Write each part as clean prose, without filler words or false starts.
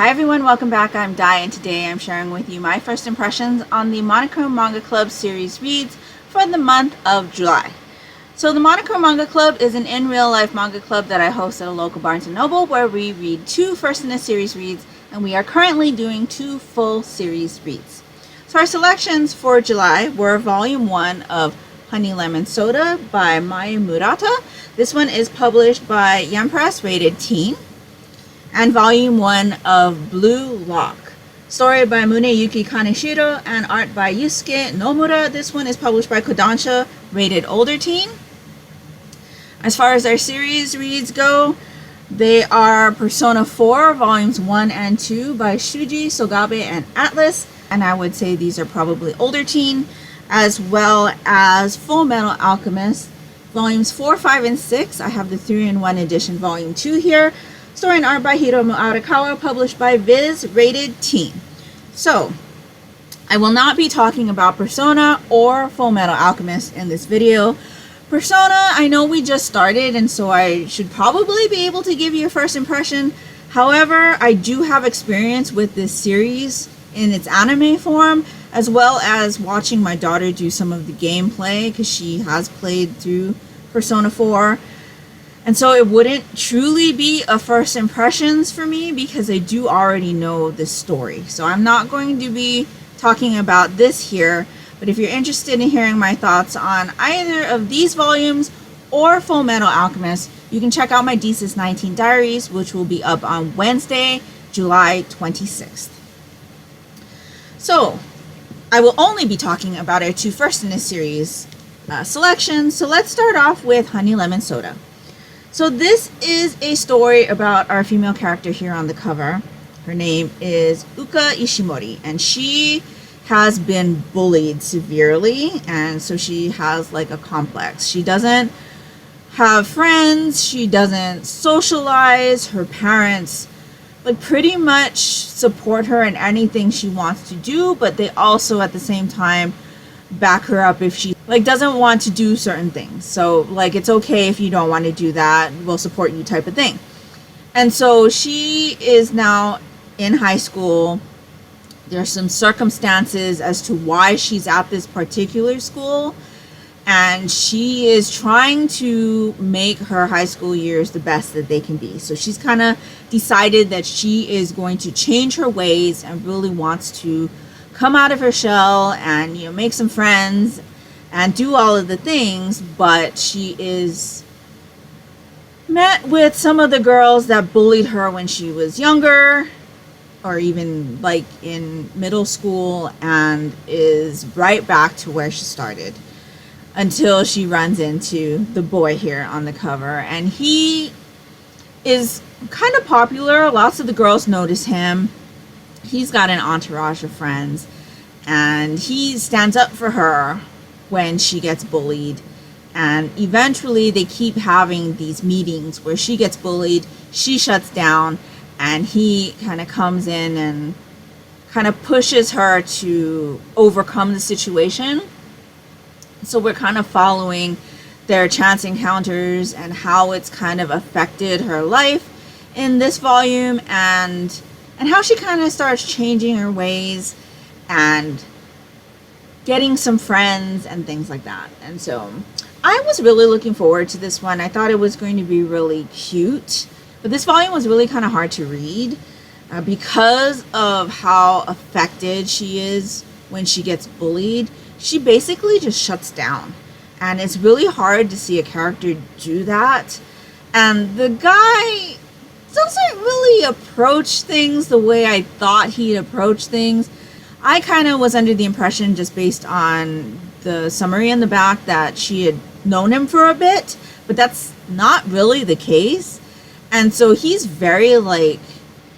Hi everyone, welcome back. I'm Di, and today I'm sharing with you my first impressions on the Monochrome Manga Club series reads for the month of July. So the Monochrome Manga Club is an in real life manga club that I host at a local Barnes & Noble where we read 2 first in a series reads, and we are currently doing 2 full series reads. So our selections for July were Volume 1 of Honey Lemon Soda by Mai Murata. This one is published by Yam Press, rated teen. And Volume 1 of Blue Lock. Story by Muneyuki Kaneshiro and art by Yusuke Nomura. This one is published by Kodansha, rated older teen. As far as our series reads go, they are Persona 4, Volumes 1 and 2 by Shuji, Sogabe, and Atlas. And I would say these are probably older teen, as well as Full Metal Alchemist, Volumes 4, 5, and 6. I have the 3-in-1 edition, Volume 2 here. Story and art by Hiromu Arakawa, published by Viz, rated teen. So, I will not be talking about Persona or Full Metal Alchemist in this video. Persona, I know we just started, and so I should probably be able to give you a first impression. However, I do have experience with this series in its anime form, as well as watching my daughter do some of the gameplay, because she has played through Persona 4. And so it wouldn't truly be a first impressions for me because I do already know this story. So I'm not going to be talking about this here, but if you're interested in hearing my thoughts on either of these volumes or Full Metal Alchemist, you can check out my Thesis 19 Diaries, which will be up on Wednesday, July 26th. So I will only be talking about our 2 first in this series selections. So let's start off with Honey Lemon Soda. So this is a story about our female character here on the cover. Her name is Uka Ishimori, and she has been bullied severely, and so she has like a complex. She doesn't have friends, she doesn't socialize, her parents like pretty much support her in anything she wants to do, but they also at the same time back her up if she like doesn't want to do certain things. So like, it's okay if you don't want to do that, we'll support you type of thing. And so she is now in high school. There's some circumstances as to why she's at this particular school, and she is trying to make her high school years the best that they can be. So she's kind of decided that she is going to change her ways and really wants to come out of her shell and, you know, make some friends and do all of the things, but she is met with some of the girls that bullied her when she was younger or even like in middle school, and is right back to where she started until she runs into the boy here on the cover. And he is kind of popular. Lots of the girls notice him. He's got an entourage of friends, and he stands up for her when she gets bullied. And eventually they keep having these meetings where she gets bullied, she shuts down, and he kind of comes in and kind of pushes her to overcome the situation. So we're kind of following their chance encounters and how it's kind of affected her life in this volume, and how she kind of starts changing her ways and getting some friends and things like that. And so I was really looking forward to this one. I thought it was going to be really cute, but this volume was really kind of hard to read because of how affected she is when she gets bullied. She basically just shuts down, and it's really hard to see a character do that. And the guy doesn't really approach things the way I thought he'd approach things. I kind of was under the impression, just based on the summary in the back, that she had known him for a bit, but that's not really the case. And so he's very like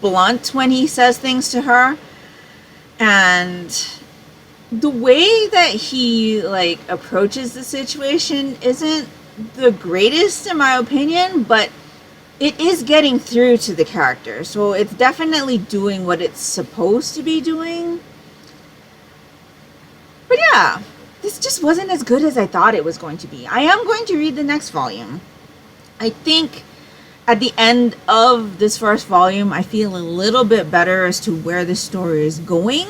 blunt when he says things to her, and the way that he like approaches the situation isn't the greatest in my opinion, but it is getting through to the character. So it's definitely doing what it's supposed to be doing. But yeah, this just wasn't as good as I thought it was going to be. I am going to read the next volume. I think at the end of this first volume, I feel a little bit better as to where the story is going.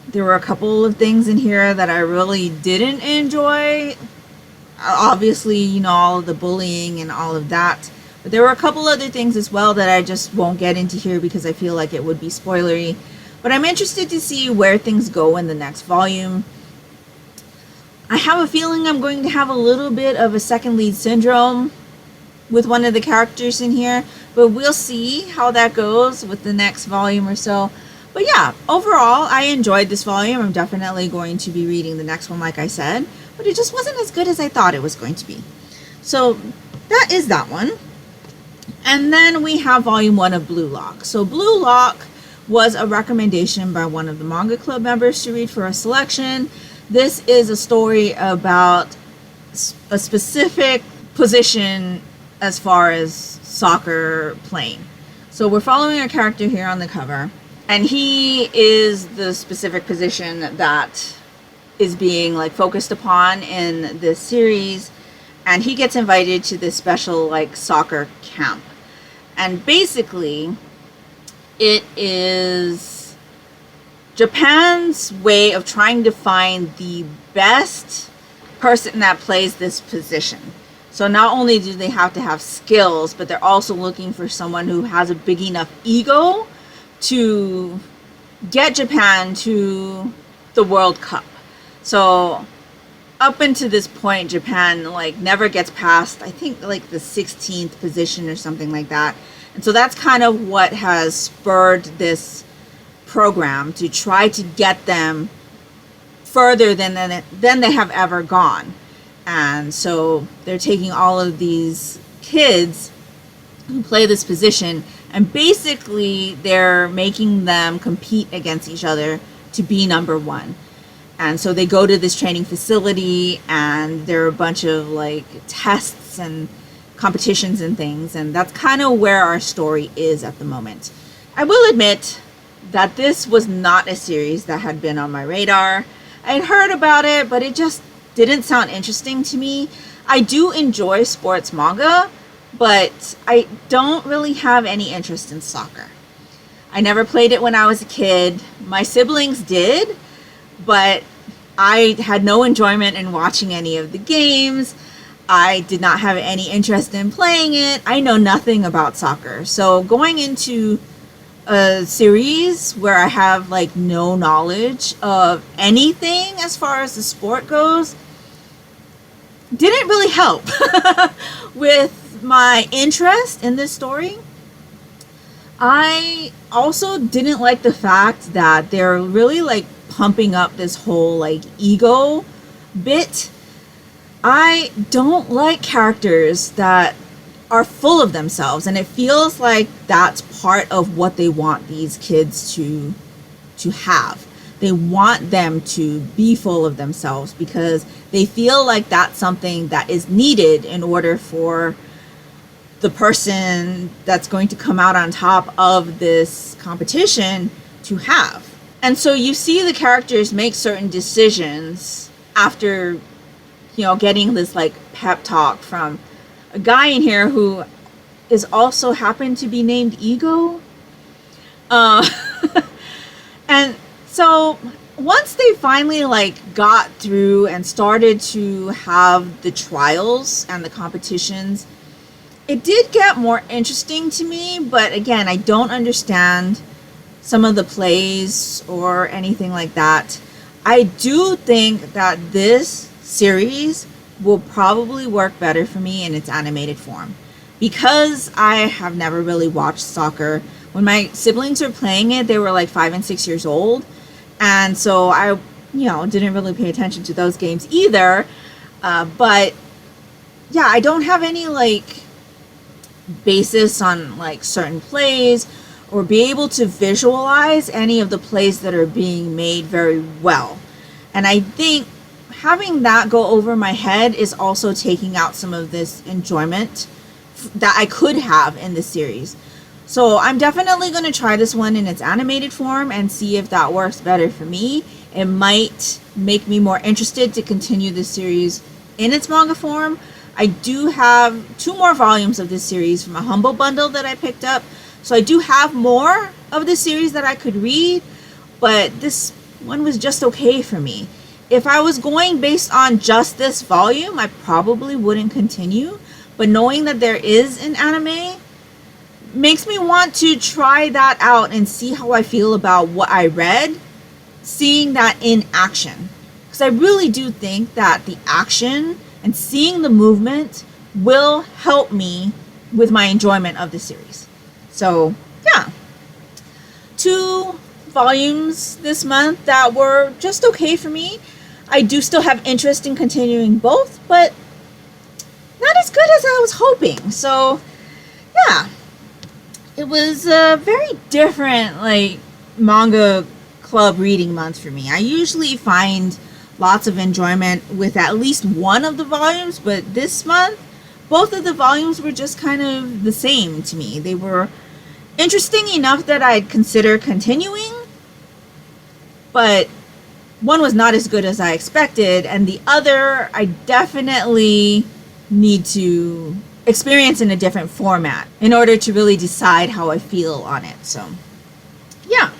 There were a couple of things in here that I really didn't enjoy. Obviously, you know, all of the bullying and all of that. But there were a couple other things as well that I just won't get into here because I feel like it would be spoilery. But I'm interested to see where things go in the next volume. I have a feeling I'm going to have a little bit of a second lead syndrome with one of the characters in here. But we'll see how that goes with the next volume or so. But yeah, overall, I enjoyed this volume. I'm definitely going to be reading the next one, like I said. But it just wasn't as good as I thought it was going to be. So that is that one. And then we have volume 1 of Blue Lock. So Blue Lock was a recommendation by one of the Manga Club members to read for a selection. This is a story about a specific position as far as soccer playing. So we're following a character here on the cover, and he is the specific position that is being like focused upon in this series, and he gets invited to this special like soccer camp. And basically it is Japan's way of trying to find the best person that plays this position. So not only do they have to have skills, but they're also looking for someone who has a big enough ego to get Japan to the World Cup. So up until this point, Japan like never gets past, I think, like the 16th position or something like that. And so that's kind of what has spurred this program to try to get them further than they have ever gone. And so they're taking all of these kids who play this position, and basically they're making them compete against each other to be number one. And so they go to this training facility, and there are a bunch of like tests and competitions and things, and that's kind of where our story is at the moment. I will admit that this was not a series that had been on my radar. I had heard about it, but it just didn't sound interesting to me. I do enjoy sports manga, but I don't really have any interest in soccer. I never played it when I was a kid. My siblings did, but I had no enjoyment in watching any of the games. I did not have any interest in playing it. I know nothing about soccer. So going into a series where I have like no knowledge of anything as far as the sport goes didn't really help with my interest in this story. I also didn't like the fact that they're really like pumping up this whole like ego bit. I don't like characters that are full of themselves, and it feels like that's part of what they want these kids to have. They want them to be full of themselves because they feel like that's something that is needed in order for the person that's going to come out on top of this competition to have. And so you see the characters make certain decisions after, you know, getting this like pep talk from a guy in here who is also happened to be named Ego. And so once they finally like got through and started to have the trials and the competitions, it did get more interesting to me. But again, I don't understand some of the plays or anything like that. I do think that this series will probably work better for me in its animated form because I have never really watched soccer. When my siblings were playing it, they were like 5 and 6 years old, and so I, you know, didn't really pay attention to those games either. But yeah, I don't have any like basis on like certain plays or be able to visualize any of the plays that are being made very well. And I think having that go over my head is also taking out some of this enjoyment that I could have in the series. So I'm definitely going to try this one in its animated form and see if that works better for me. It might make me more interested to continue this series in its manga form, I do have 2 more volumes of this series from a Humble Bundle that I picked up. So I do have more of this series that I could read, but this one was just okay for me. If I was going based on just this volume, I probably wouldn't continue. But knowing that there is an anime makes me want to try that out and see how I feel about what I read, seeing that in action. Because I really do think that the action and seeing the movement will help me with my enjoyment of the series. So, yeah. 2 volumes this month that were just okay for me. I do still have interest in continuing both, but not as good as I was hoping. So, yeah. It was a very different, manga club reading month for me. I usually find lots of enjoyment with at least one of the volumes, but this month, both of the volumes were just kind of the same to me. They were interesting enough that I'd consider continuing, but one was not as good as I expected, and the other I definitely need to experience in a different format in order to really decide how I feel on it. So, yeah.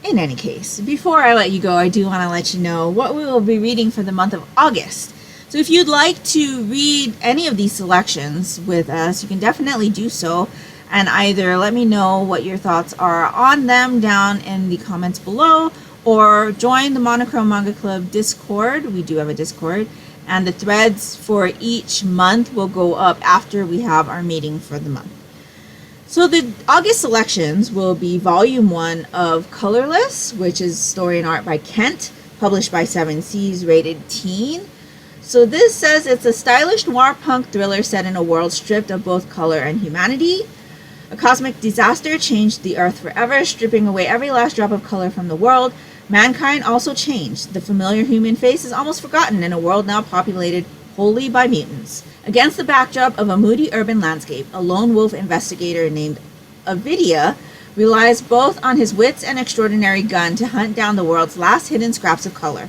In any case, before I let you go, I do want to let you know what we will be reading for the month of August. So if you'd like to read any of these selections with us, you can definitely do so, and either let me know what your thoughts are on them down in the comments below, or join the Monochrome Manga Club Discord. We do have a Discord, and the threads for each month will go up after we have our meeting for the month. So the August selections will be Volume 1 of Colorless, which is story and art by Kent, published by 7 Seas, rated teen. So this says it's a stylish noir punk thriller set in a world stripped of both color and humanity. A cosmic disaster changed the earth forever, stripping away every last drop of color from the world. Mankind also changed. The familiar human face is almost forgotten in a world now populated wholly by mutants. Against the backdrop of a moody urban landscape, a lone wolf investigator named Avidia relies both on his wits and extraordinary gun to hunt down the world's last hidden scraps of color.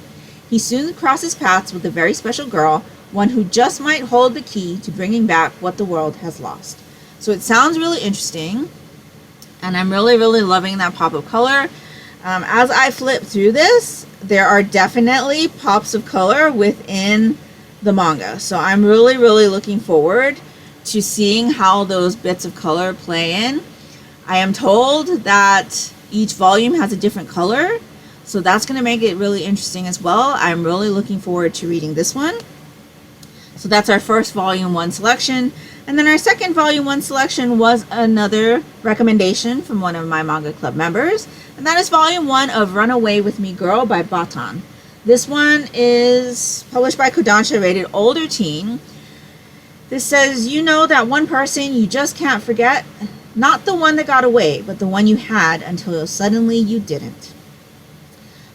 He soon crosses paths with a very special girl, one who just might hold the key to bringing back what the world has lost. So it sounds really interesting, and I'm really, really loving that pop of color. As I flip through this, there are definitely pops of color within the manga. So I'm really, really looking forward to seeing how those bits of color play in. I am told that each volume has a different color, so that's going to make it really interesting as well. I'm really looking forward to reading this one. So that's our first Volume 1 selection. And then our second Volume 1 selection was another recommendation from one of my Manga Club members. And that is Volume 1 of Run Away With Me Girl by Batan. This one is published by Kodansha, rated older teen. This says, you know that one person you just can't forget? Not the one that got away, but the one you had until suddenly you didn't.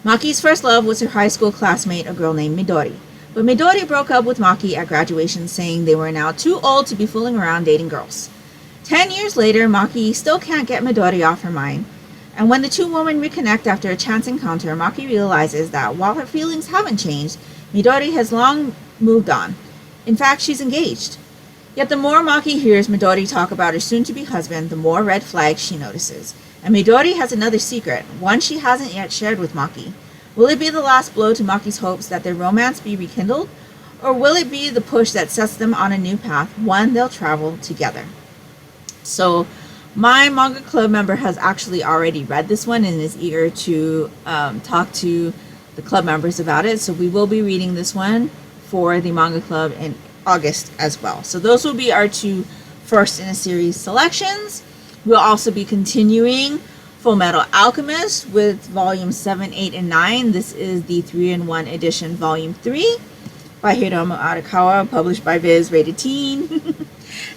Maki's first love was her high school classmate, a girl named Midori. But Midori broke up with Maki at graduation, saying they were now too old to be fooling around dating girls. 10 years later, Maki still can't get Midori off her mind. And when the two women reconnect after a chance encounter, Maki realizes that while her feelings haven't changed, Midori has long moved on. In fact, she's engaged. Yet the more Maki hears Midori talk about her soon-to-be husband, the more red flags she notices. And Midori has another secret, one she hasn't yet shared with Maki. Will it be the last blow to Maki's hopes that their romance be rekindled? Or will it be the push that sets them on a new path, one they'll travel together? So, my Manga Club member has actually already read this one and is eager to talk to the club members about it. So we will be reading this one for the Manga Club in August as well. So those will be our two first in a series selections. We'll also be continuing Full Metal Alchemist with volumes 7, 8, and 9. This is the 3-in-1 edition, volume 3 by Hiromu Arakawa, published by Viz, rated teen.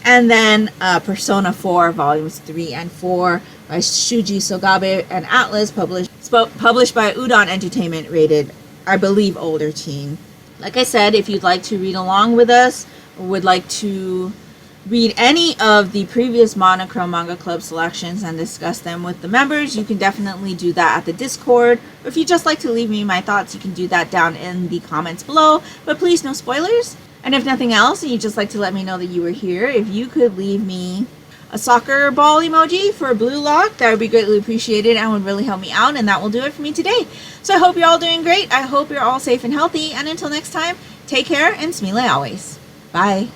And then Persona 4, volumes 3 and 4 by Shuji Sogabe and Atlas, published by Udon Entertainment, rated, I believe, older teen. Like I said, if you'd like to read along with us or would like to read any of the previous Monochrome Manga Club selections and discuss them with the members, you can definitely do that at the Discord. Or if you just like to leave me my thoughts, you can do that down in the comments below. But please, no spoilers. And if nothing else, and you'd just like to let me know that you were here, if you could leave me a soccer ball emoji for a blue lock, that would be greatly appreciated and would really help me out. And that will do it for me today. So I hope you're all doing great. I hope you're all safe and healthy. And until next time, take care and smile always. Bye.